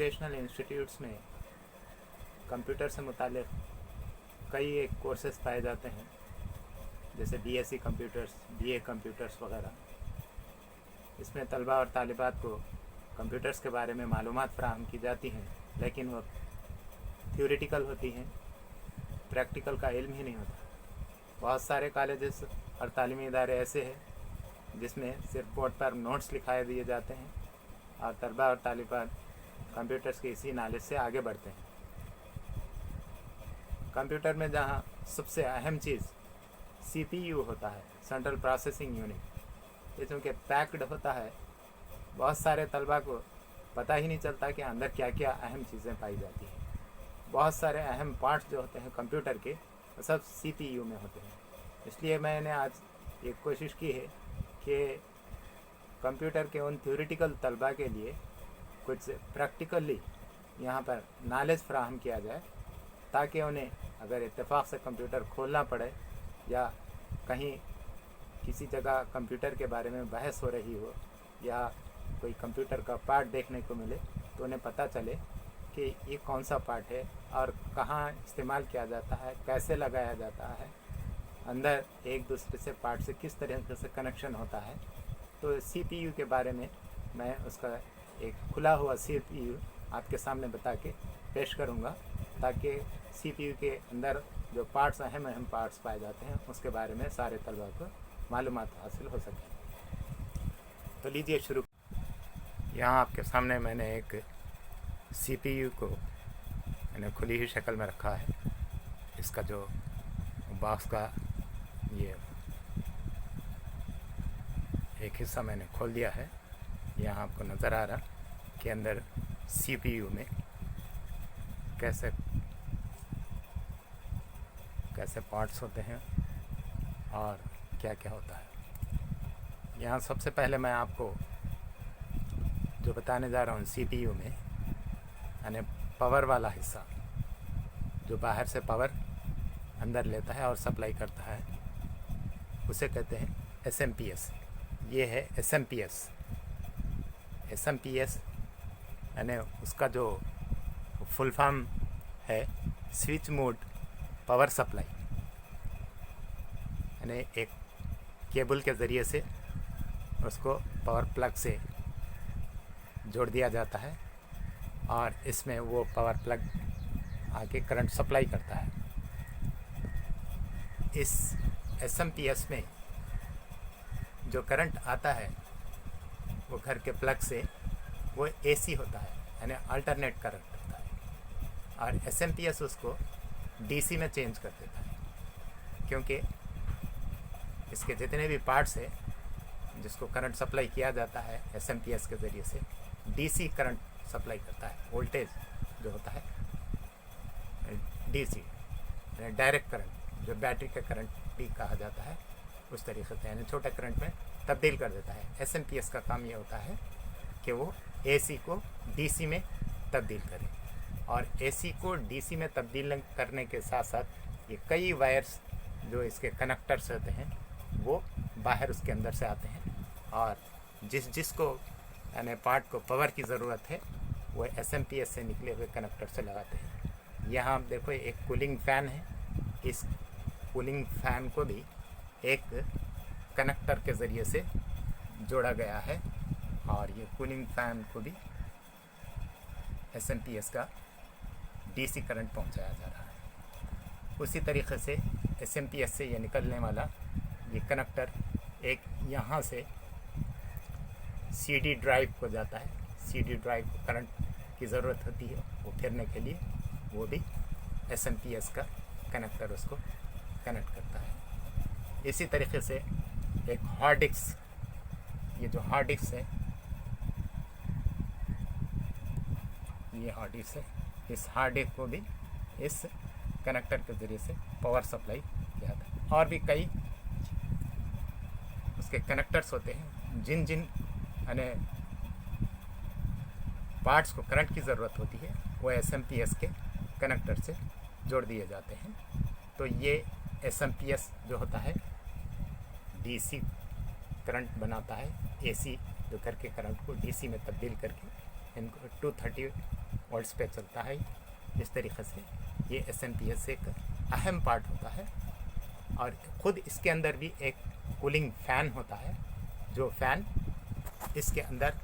Educational institutes में computer से मुताल्लिक़ कई एक कोर्सेज़ पाए जाते हैं, जैसे बीएससी कंप्यूटर्स, बीए कंप्यूटर्स वगैरह। इसमें तलबा और तालिबात को कंप्यूटर्स के बारे में मालूमात फ़राहम की जाती हैं, लेकिन वो थ्योरेटिकल होती हैं, प्रैक्टिकल का इल्म ही नहीं होता। बहुत सारे कॉलेजेस और तालीमी इदारे ऐसे हैं जिसमें सिर्फ बोर्ड पर नोट्स लिखाए दिए जाते हैं और तलबा और तालिबात कंप्यूटर्स के इसी नॉलेज से आगे बढ़ते हैं। कंप्यूटर में जहाँ सबसे अहम चीज़ सीपीयू होता है, सेंट्रल प्रोसेसिंग यूनिट, ये चूँकि पैक्ड होता है, बहुत सारे तलबा को पता ही नहीं चलता कि अंदर क्या क्या अहम चीज़ें पाई जाती हैं। बहुत सारे अहम पार्ट्स जो होते हैं कंप्यूटर के, वो सब सीपीयू में होते हैं। इसलिए मैंने आज ये कोशिश की है कि कंप्यूटर के उन थ्योरेटिकल तलबा के लिए कुछ प्रैक्टिकली यहाँ पर नॉलेज फ़राहम किया जाए, ताकि उन्हें अगर इत्तेफाक से कंप्यूटर खोलना पड़े या कहीं किसी जगह कंप्यूटर के बारे में बहस हो रही हो या कोई कंप्यूटर का पार्ट देखने को मिले, तो उन्हें पता चले कि ये कौन सा पार्ट है और कहाँ इस्तेमाल किया जाता है, कैसे लगाया जाता है, अंदर एक दूसरे से पार्ट से किस तरह से कनेक्शन होता है। तो सीपीयू के बारे में मैं उसका एक खुला हुआ सीपीयू आपके सामने बता के पेश करूँगा, ताकि सीपीयू के अंदर जो पार्ट्स अहम पार्ट्स पाए जाते हैं उसके बारे में सारे तलबा को मालूमात हासिल हो सके। तो लीजिए शुरू। यहाँ आपके सामने मैंने एक सीपीयू को मैंने खुली ही शक्ल में रखा है। इसका जो बॉक्स का ये एक हिस्सा मैंने खोल दिया है। यहाँ आपको नज़र आ रहा कि अंदर सीपीयू में कैसे कैसे पार्ट्स होते हैं और क्या क्या होता है। यहाँ सबसे पहले मैं आपको जो बताने जा रहा हूँ, सीपीयू में यानी पावर वाला हिस्सा जो बाहर से पावर अंदर लेता है और सप्लाई करता है, उसे कहते हैं एसएमपीएस। ये है एसएमपीएस। एसएमपीएस यानी उसका जो फुल फॉर्म है स्विच मोड पावर सप्लाई, यानी एक केबल के ज़रिए से उसको पावर प्लग से जोड़ दिया जाता है और इसमें वो पावर प्लग आके करंट सप्लाई करता है। इस एसएमपीएस में जो करंट आता है वो घर के प्लग से वो एसी होता है, यानी अल्टरनेट करंट होता है, और एसएमपीएस उसको डीसी में चेंज कर देता है, क्योंकि इसके जितने भी पार्ट्स हैं जिसको करंट सप्लाई किया जाता है एसएमपीएस के ज़रिए से, डीसी करंट सप्लाई करता है। वोल्टेज जो होता है डीसी यानी डायरेक्ट करंट, जो बैटरी का करंट भी कहा जाता है, उस तरीके से यानी छोटे करंट में तब्दील कर देता है। एसएमपीएस का काम ये होता है कि वो एसी को डीसी में तब्दील करे, और एसी को डीसी में तब्दील करने के साथ साथ ये कई वायर्स जो इसके कनेक्टर्स होते हैं वो बाहर उसके अंदर से आते हैं, और जिसको यानी पार्ट को पावर की ज़रूरत है वो एसएमपीएस से निकले हुए कनेक्टर से लगाते हैं। यहाँ आप देखो एक कूलिंग फ़ैन है। इस कूलिंग फ़ैन को भी एक कनेक्टर के ज़रिए से जोड़ा गया है, और ये कूलिंग फ़ैन को भी एसएमपीएस का डीसी करंट पहुंचाया जा रहा है। उसी तरीके से एसएमपीएस से ये निकलने वाला ये कनेक्टर एक यहाँ से सीडी ड्राइव को जाता है। सीडी ड्राइव को करंट की ज़रूरत होती है वो फिरने के लिए, वो भी एसएमपीएस का कनेक्टर उसको कनेक्ट करता है। इसी तरीके से एक हार्ड डिस्क, ये जो हार्ड डिस्क है, ये हार्ड डिस्क है, इस हार्ड डिस्क को भी इस कनेक्टर के ज़रिए से पावर सप्लाई किया जाता है। और भी कई उसके कनेक्टर्स होते हैं जिन यानी पार्ट्स को करंट की ज़रूरत होती है वो एसएमपीएस के कनेक्टर से जोड़ दिए जाते हैं। तो ये एसएमपीएस जो होता है डीसी करंट बनाता है, एसी जो घर के करंट को डीसी में तब्दील करके इनको 230 वोल्ट्स पे चलता है। इस तरीक़े से ये SMPS एक अहम पार्ट होता है। और ख़ुद इसके अंदर भी एक कूलिंग फ़ैन होता है, जो फ़ैन इसके अंदर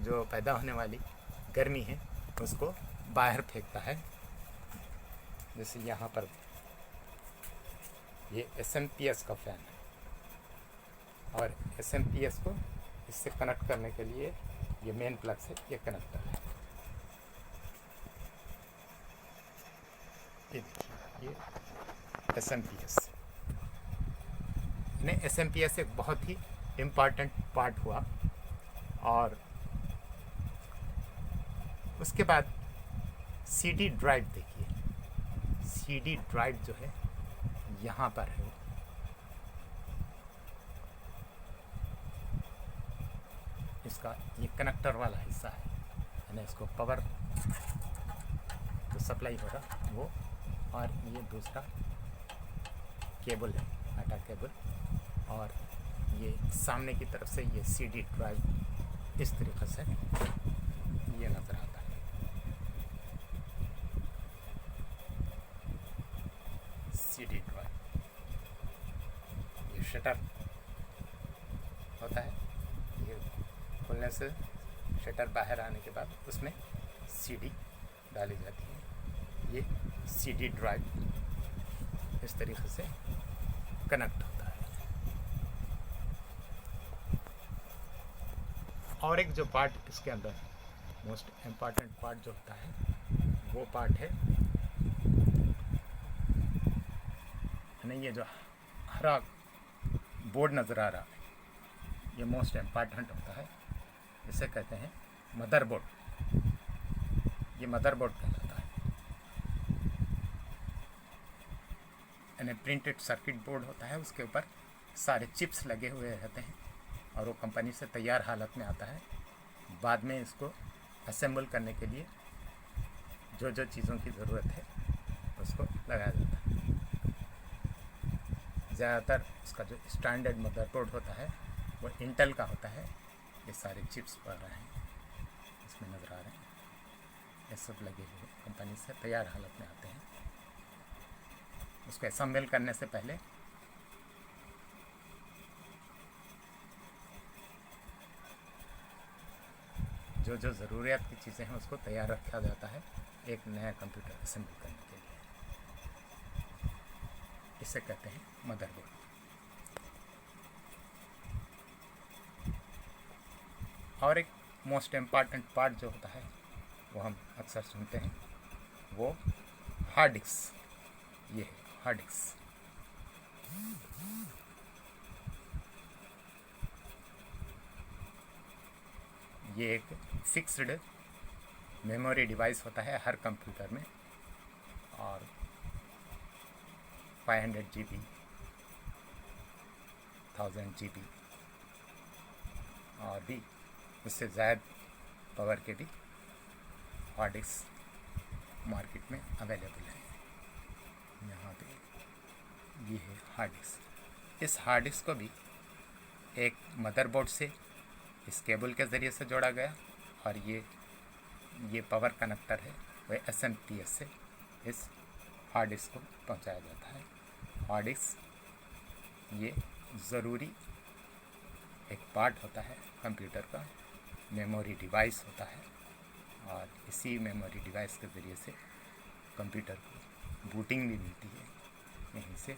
जो पैदा होने वाली गर्मी है उसको बाहर फेंकता है। जैसे यहाँ पर ये SMPS का फ़ैन है, और SMPS को इससे कनेक्ट करने के लिए ये मेन प्लग से ये कनेक्टर है। ये देखिए, ये SMPS ने SMPS एक बहुत ही इम्पॉर्टेंट पार्ट हुआ। और उसके बाद CD ड्राइव देखिए, CD ड्राइव जो है यहाँ पर है, इसका ये कनेक्टर वाला हिस्सा है, यानी इसको पावर तो सप्लाई हो रहा वो, और ये दूसरा केबल है, आटा केबल, और ये सामने की तरफ से ये CD ड्राइव इस तरीक़े से ये नज़र आता है। CD ड्राइव, ये शटर होता है, ये खोलने से शटर बाहर आने के बाद उसमें CD डाली जाती है। ये CD ड्राइव इस तरीक़े से कनेक्ट होता है। और एक जो पार्ट इसके अंदर मोस्ट इम्पॉर्टेंट पार्ट जो होता है वो पार्ट है नहीं, ये जो हरा बोर्ड नज़र आ रहा है ये मोस्ट इम्पॉर्टेंट होता है। इसे कहते हैं मदरबोर्ड। ये मदरबोर्ड कहलाता है, यानी प्रिंटेड सर्किट बोर्ड होता है, उसके ऊपर सारे चिप्स लगे हुए रहते हैं और वो कंपनी से तैयार हालत में आता है। बाद में इसको असेंबल करने के लिए जो जो चीज़ों की ज़रूरत है उसको लगाया जाता है। ज़्यादातर उसका जो स्टैंडर्ड मदरबोर्ड होता है वो इंटेल का होता है। ये सारे चिप्स पड़ रहे हैं, इसमें नज़र आ रहे हैं, ये सब लगे हुए कंपनी से तैयार हालत में आते हैं। उसको असेंबल करने से पहले जो जो ज़रूरियात की चीज़ें हैं उसको तैयार रखा जाता है एक नया कंप्यूटर असेंबल करने के लिए। इसे कहते हैं मदरबोर्ड। और एक मोस्ट इम्पॉर्टेंट पार्ट जो होता है वो हम अक्सर सुनते हैं वो हार्ड डिस्क। ये है हार्ड डिस्क। ये एक फिक्स्ड मेमोरी डिवाइस होता है हर कंप्यूटर में, और 500 GB, 1000 GB और भी उससे ज़्यादा पावर के भी हार्ड डिस्क मार्केट में अवेलेबल है। यहाँ पे ये है हार्ड डिस्क। इस हार्ड डिस्क को भी एक मदरबोर्ड से इस केबल के ज़रिए से जोड़ा गया, और ये पावर कनेक्टर है वह SMPS से इस हार्ड डिस्क को पहुँचाया जाता है। हार्ड डिस्क ये ज़रूरी एक पार्ट होता है कंप्यूटर का, मेमोरी डिवाइस होता है, और इसी मेमोरी डिवाइस के ज़रिए से कंप्यूटर को बूटिंग भी मिलती है। यहीं से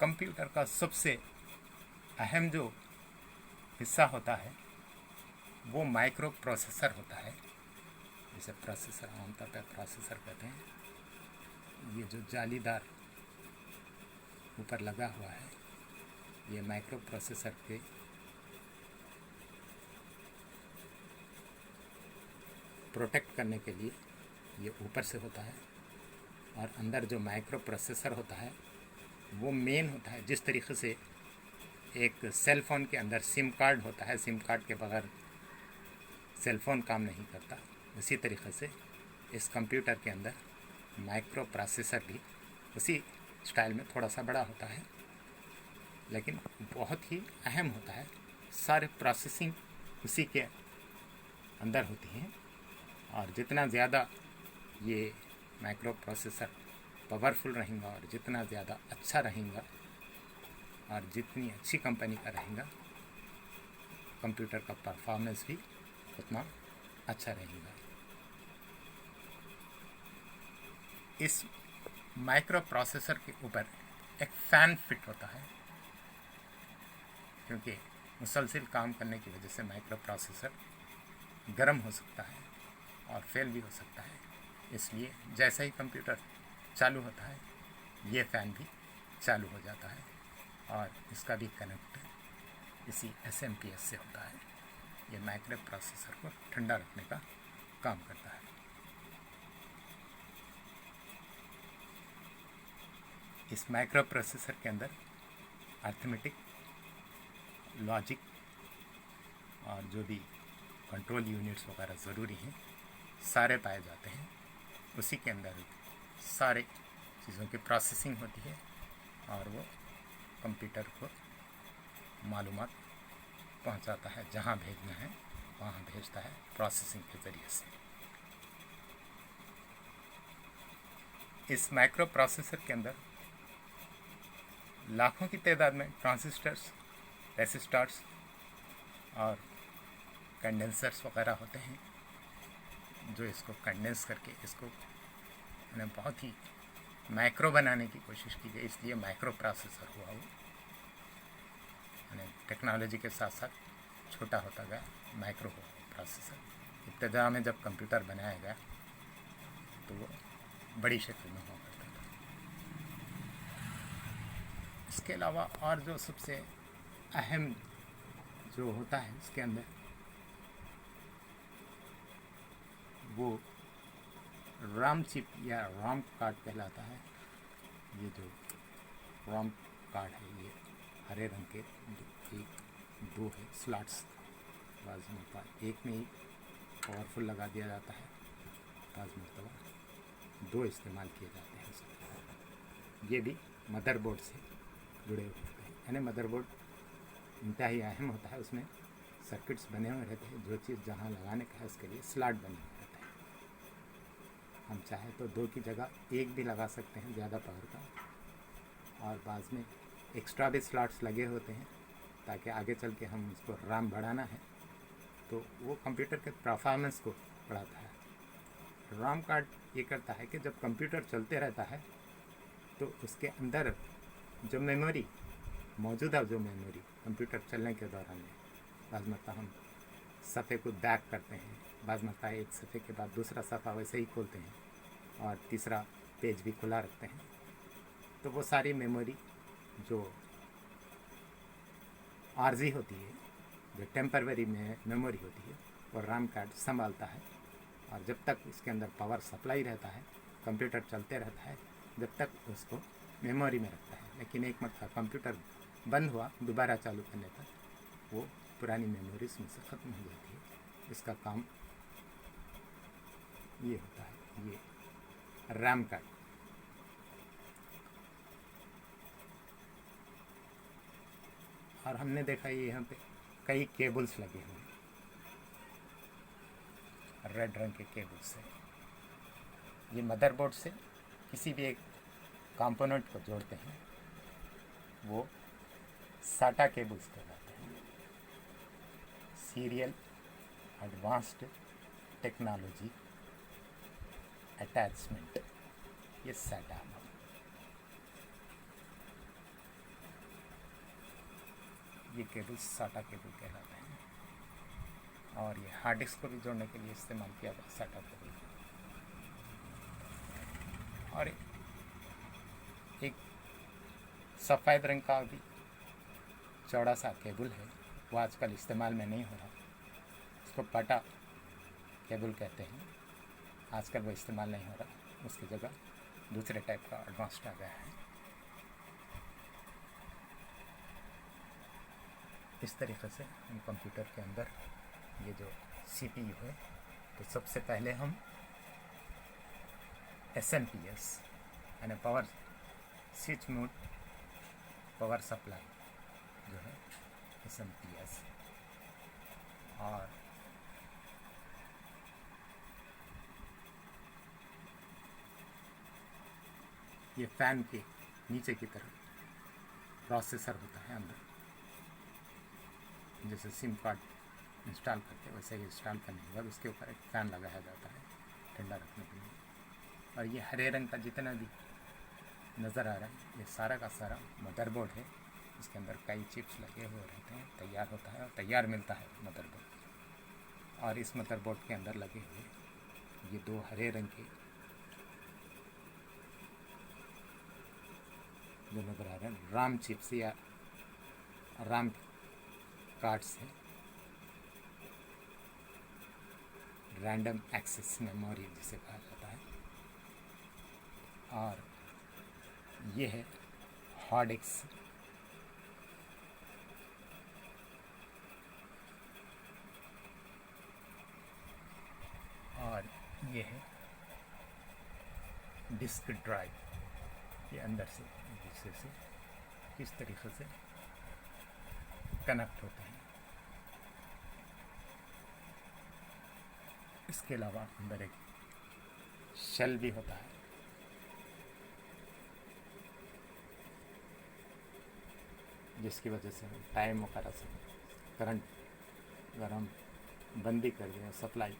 कंप्यूटर का सबसे अहम जो हिस्सा होता है वो माइक्रो प्रोसेसर होता है, जिसे प्रोसेसर आमतौर पर प्रोसेसर कहते हैं। ये जो जालीदार ऊपर लगा हुआ है ये माइक्रो प्रोसेसर के प्रोटेक्ट करने के लिए ये ऊपर से होता है, और अंदर जो माइक्रो प्रोसेसर होता है वो मेन होता है। जिस तरीके से एक सेल फ़ोन के अंदर सिम कार्ड होता है, सिम कार्ड के बगैर सेल फ़ोन काम नहीं करता, उसी तरीके से इस कंप्यूटर के अंदर माइक्रो प्रोसेसर भी उसी स्टाइल में थोड़ा सा बड़ा होता है। लेकिन बहुत ही अहम होता है। सारे प्रोसेसिंग उसी के अंदर होती हैं, और जितना ज़्यादा ये माइक्रो प्रोसेसर पावरफुल रहेगा और जितना ज़्यादा अच्छा रहेगा और जितनी अच्छी कंपनी का रहेगा, कंप्यूटर का परफॉर्मेंस भी उतना अच्छा रहेगा। इस माइक्रो प्रोसेसर के ऊपर एक फ़ैन फिट होता है, क्योंकि मुसलसल काम करने की वजह से माइक्रो प्रोसेसर गर्म हो सकता है और फेल भी हो सकता है। इसलिए जैसे ही कंप्यूटर चालू होता है, ये फ़ैन भी चालू हो जाता है, और इसका भी कनेक्ट इसी SMPS से होता है। ये माइक्रो प्रोसेसर को ठंडा रखने का काम करता है। इस माइक्रो प्रोसेसर के अंदर अर्थमेटिक, लॉजिक और जो भी कंट्रोल यूनिट्स वगैरह ज़रूरी हैं, सारे पाए जाते हैं। उसी के अंदर सारे चीज़ों की प्रोसेसिंग होती है, और वो कंप्यूटर को मालूमात पहुंचाता है, जहां भेजना है वहां भेजता है प्रोसेसिंग के ज़रिए से। इस माइक्रो प्रोसेसर के अंदर लाखों की तादाद में ट्रांजिस्टर्स, रेसिस्टर्स और कंडेंसर्स वगैरह होते हैं, जो इसको कंडेंस करके इसको बहुत ही माइक्रो बनाने की कोशिश की गई, इसलिए माइक्रो प्रोसेसर हुआ। वो टेक्नोलॉजी के साथ साथ छोटा होता गया, माइक्रो प्रोसेसर। इब्तिदा में जब कंप्यूटर बनाया गया तो वो बड़ी शक्ल में हुआ करता था। इसके अलावा और जो सबसे अहम जो होता है इसके अंदर, वो राम चिप या राम कार्ड कहलाता है। ये जो राम कार्ड है, ये हरे रंग के दो है स्लॉट्स बाज़ मरतबा एक में ही पावरफुल लगा दिया जाता है, बाज़ मरतबा दो इस्तेमाल किए जाते हैं इसके। ये भी मदरबोर्ड से जुड़े हुए होते हैं, यानी मदरबोर्ड इंतहाई अहम होता है। उसमें सर्किट्स बने हुए रहते हैं, जो चीज़ जहाँ लगाने का है उसके लिए स्लॉट बने हुए रहते हैं। हम चाहे तो दो की जगह एक भी लगा सकते हैं ज़्यादा पावर का, और बाद में एक्स्ट्रा भी स्लॉट्स लगे होते हैं, ताकि आगे चल के हम उसको RAM बढ़ाना है तो वो कंप्यूटर के परफॉर्मेंस को बढ़ाता है। RAM कार्ड ये करता है कि जब कंप्यूटर चलते रहता है तो उसके अंदर जो मेमोरी मौजूदा, जो मेमोरी कंप्यूटर चलने के दौरान है, बाज़ मरतबा हम सफ़े को बैक करते हैं, बाज़ मरतबा एक सफ़े के बाद दूसरा सफ़ा वैसे ही खोलते हैं और तीसरा पेज भी खुला रखते हैं, तो वो सारी मेमोरी जो आर्जी होती है, जो टेम्पररी मेमोरी होती है, वो RAM कार्ड संभालता है। और जब तक उसके अंदर पावर सप्लाई रहता है, कंप्यूटर चलते रहता है, जब तक उसको मेमोरी में रखता है। लेकिन एक मरतबा कंप्यूटर बंद हुआ, दोबारा चालू करने तक वो पुरानी मेमोरीज में से ख़त्म हो जाती है। इसका काम ये होता है, ये RAM कार्ड। और हमने देखा ये यहाँ पे कई केबल्स लगे हुए हैं, रेड रंग के केबल्स से। ये मदरबोर्ड से किसी भी एक कंपोनेंट को जोड़ते हैं, वो SATA केबल्स कहलाते हैं। सीरियल एडवांस्ड टेक्नोलॉजी अटैचमेंट, ये SATA। ये केबल्स SATA केबल कहलाते हैं, और ये हार्ड डिस्क को भी जोड़ने के लिए इस्तेमाल किया गया SATA केबल। और एक सफ़ेद रंग का भी चौड़ा सा केबल है, वो आजकल इस्तेमाल में नहीं हो रहा, उसको पाटा केबल कहते हैं। आजकल वो इस्तेमाल नहीं हो रहा, उसकी जगह दूसरे टाइप का एडवांस्ड आ गया है। इस तरीक़े से हम कंप्यूटर के अंदर ये जो CPU है, तो सबसे पहले हम SMPS यानी power switch mode power supply, जो है SMPS। और ये फैन के नीचे की तरफ प्रोसेसर होता है अंदर, जैसे सिम कार्ड इंस्टॉल करते हैं वैसे ही इंस्टॉल करने के बाद उसके ऊपर एक फ़ैन लगाया जाता है ठंडा रखने के लिए। और ये हरे रंग का जितना भी नज़र आ रहा है ये सारा का सारा मदरबोर्ड है। इसके अंदर कई चिप्स लगे हुए रहते हैं, तैयार होता है और तैयार मिलता है मदरबोर्ड। और इस मदरबोर्ड के अंदर लगे हुए ये 2 हरे रंग के जो नज़र आ रहे हैं राम चिप्स या राम कार्ड्स है, रैंडम एक्सेस मेमोरी जिसे कहा जाता है। और ये है हार्ड डिस्क, और ये है डिस्क ड्राइव। ये अंदर से दूसरे से किस तरीके से कनेक्ट होते हैं। इसके अलावा अंदर एक शेल भी होता है, जिसकी वजह से हम टाइम वगैरह से करंट अगर हम बंदी कर दें सप्लाई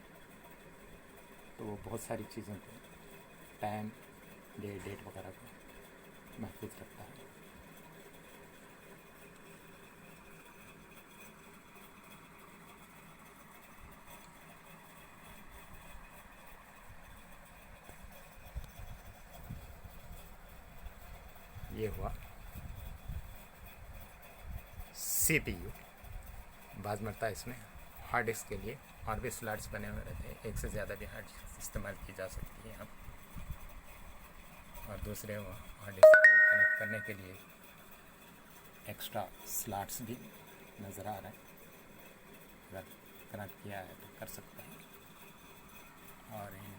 तो वो बहुत सारी चीज़ों को टाइम डेट वगैरह को महफूज रखता है। ये हुआ CPU। बाद मरता है इसमें हार्ड डिस्क के लिए और भी स्लॉट्स बने हुए रहते हैं, एक से ज़्यादा भी हार्ड डिस्क इस्तेमाल की जा सकती है यहाँ। और दूसरे वो हार्ड डिस्क को कनेक्ट करने के लिए एक्स्ट्रा स्लॉट्स भी नज़र आ रहा है, अगर कनेक्ट किया है तो कर सकते हैं। और इन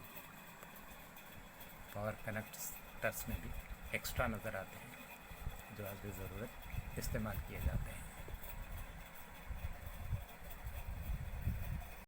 पावर कनेक्टर्स में भी एक्स्ट्रा नज़र आते हैं जो आज भी ज़रूरत इस्तेमाल किए जाते हैं।